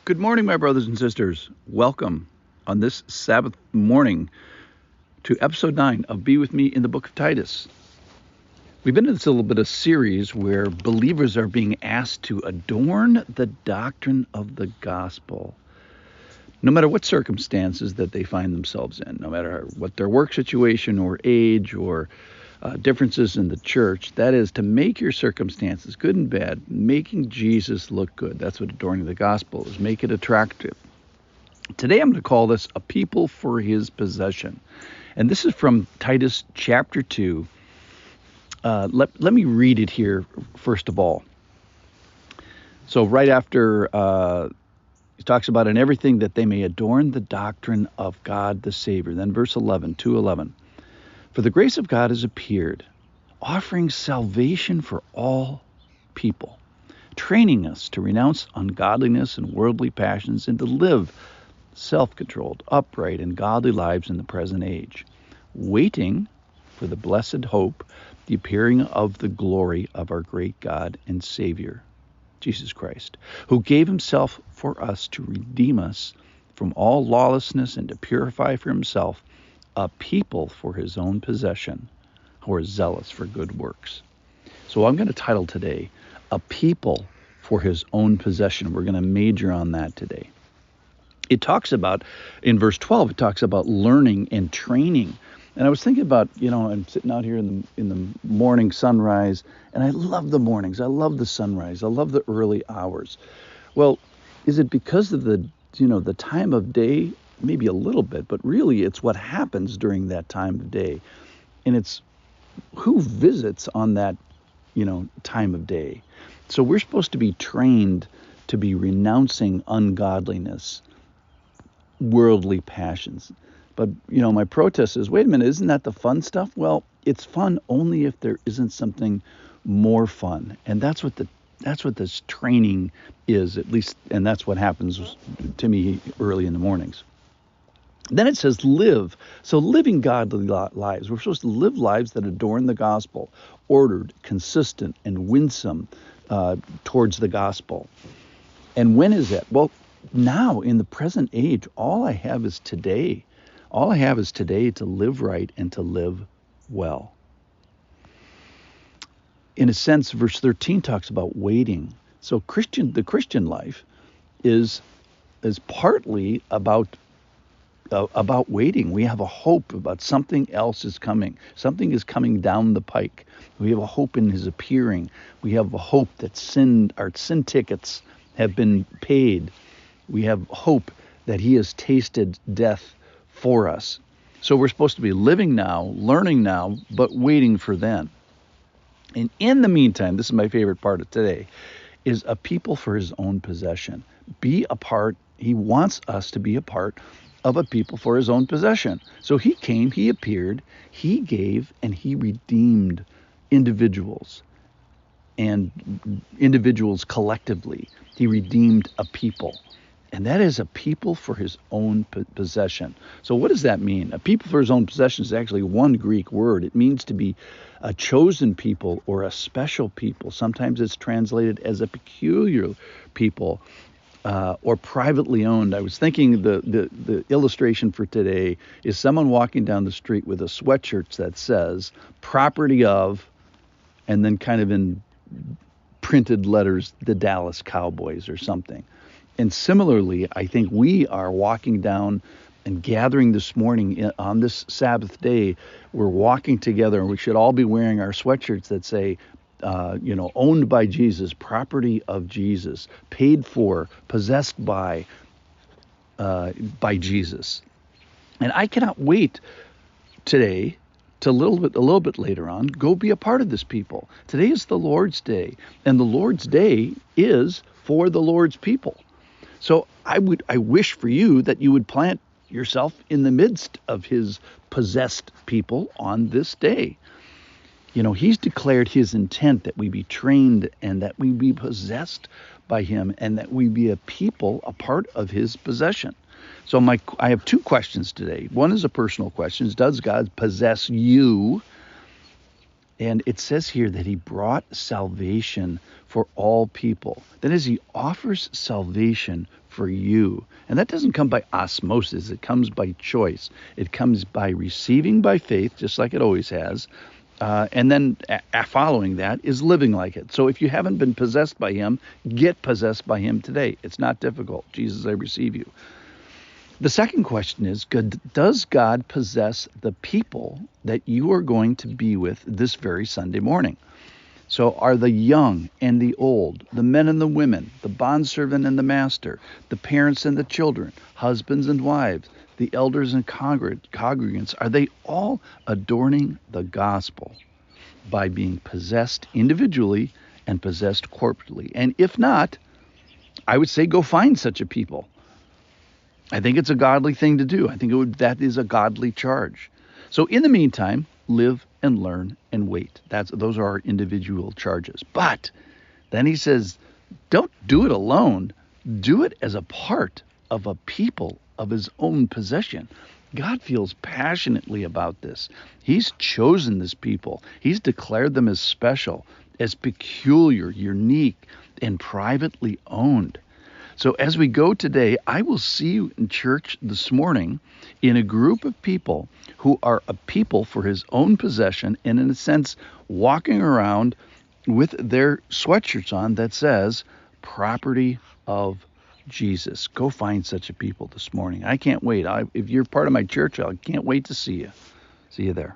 Good morning, my brothers and sisters. Welcome on this Sabbath morning to episode 9 of Be With Me in the book of Titus. We've been in this little bit of series where believers are being asked to adorn the doctrine of the gospel, no matter what circumstances that they find themselves in, no matter what their work situation or age or differences in the church. That is to make your circumstances, good and bad, making Jesus look good. That's what adorning the gospel is. Make it attractive. Today I'm going to call this a people for his possession. And this is from Titus chapter 2. Let me read it here first of all. So right after he talks about in everything that they may adorn the doctrine of God the Savior. Then verse 11, 2:11. For the grace of God has appeared, offering salvation for all people, training us to renounce ungodliness and worldly passions and to live self-controlled, upright, and godly lives in the present age, waiting for the blessed hope, the appearing of the glory of our great God and Savior, Jesus Christ, who gave himself for us to redeem us from all lawlessness and to purify for himself a people for his own possession who are zealous for good works. So I'm going to title today, A People for His Own Possession. We're going to major on that today. It talks about, in verse 12, it talks about learning and training. And I was thinking about, I'm sitting out here in the morning sunrise, and I love the mornings. I love the sunrise. I love the early hours. Well, is it because of the time of day? Maybe a little bit, but really it's what happens during that time of day. And it's who visits on that, time of day. So we're supposed to be trained to be renouncing ungodliness, worldly passions. But, my protest is, wait a minute, isn't that the fun stuff? Well, it's fun only if there isn't something more fun. And that's what this training is, at least, and that's what happens to me early in the mornings. Then it says live. So living godly lives. We're supposed to live lives that adorn the gospel, ordered, consistent, and winsome towards the gospel. And when is that? Well, now in the present age, all I have is today. All I have is today to live right and to live well. In a sense, verse 13 talks about waiting. So the Christian life is partly about waiting. We have a hope about something else is coming. Something is coming down the pike. We have a hope in his appearing. We have a hope that our sin tickets have been paid. We have hope that he has tasted death for us. So we're supposed to be living now, learning now, but waiting for then. And in the meantime, this is my favorite part of today, is a people for his own possession. Be a part. He wants us to be a part of a people for his own possession. So he came, he appeared, he gave, and he redeemed individuals and individuals collectively. He redeemed a people. And that is a people for his own possession. So what does that mean? A people for his own possession is actually one Greek word. It means to be a chosen people or a special people. Sometimes it's translated as a peculiar people. Or privately owned. I was thinking the illustration for today is someone walking down the street with a sweatshirt that says property of, and then kind of in printed letters, the Dallas Cowboys or something. And similarly, I think we are walking down and gathering this morning on this Sabbath day. We're walking together, and we should all be wearing our sweatshirts that say, owned by Jesus, property of Jesus, paid for, possessed by Jesus. And I cannot wait today to a little bit later on, go be a part of this people. Today is the Lord's Day, and the Lord's Day is for the Lord's people. So I wish for you that you would plant yourself in the midst of his possessed people on this day. He's declared his intent that we be trained and that we be possessed by him and that we be a people, a part of his possession. So I have two questions today. One is a personal question. Does God possess you? And it says here that he brought salvation for all people. That is, he offers salvation for you. And that doesn't come by osmosis. It comes by choice. It comes by receiving by faith, just like it always has. And then following that is living like it. So if you haven't been possessed by him, get possessed by him today. It's not difficult. Jesus, I receive you. The second question is, does God possess the people that you are going to be with this very Sunday morning? So are the young and the old, the men and the women, the bondservant and the master, the parents and the children, husbands and wives, the elders and congregants, are they all adorning the gospel by being possessed individually and possessed corporately? And if not, I would say go find such a people. I think it's a godly thing to do. I think that is a godly charge. So in the meantime, live and learn and wait. Those are our individual charges. But then he says, don't do it alone. Do it as a part of a people of his own possession. God feels passionately about this. He's chosen this people. He's declared them as special, as peculiar, unique, and privately owned. So as we go today, I will see you in church this morning in a group of people who are a people for his own possession, and in a sense, walking around with their sweatshirts on that says, property of Jesus. Go find such a people this morning. I can't wait. If you're part of my church, I can't wait to see you. See you there.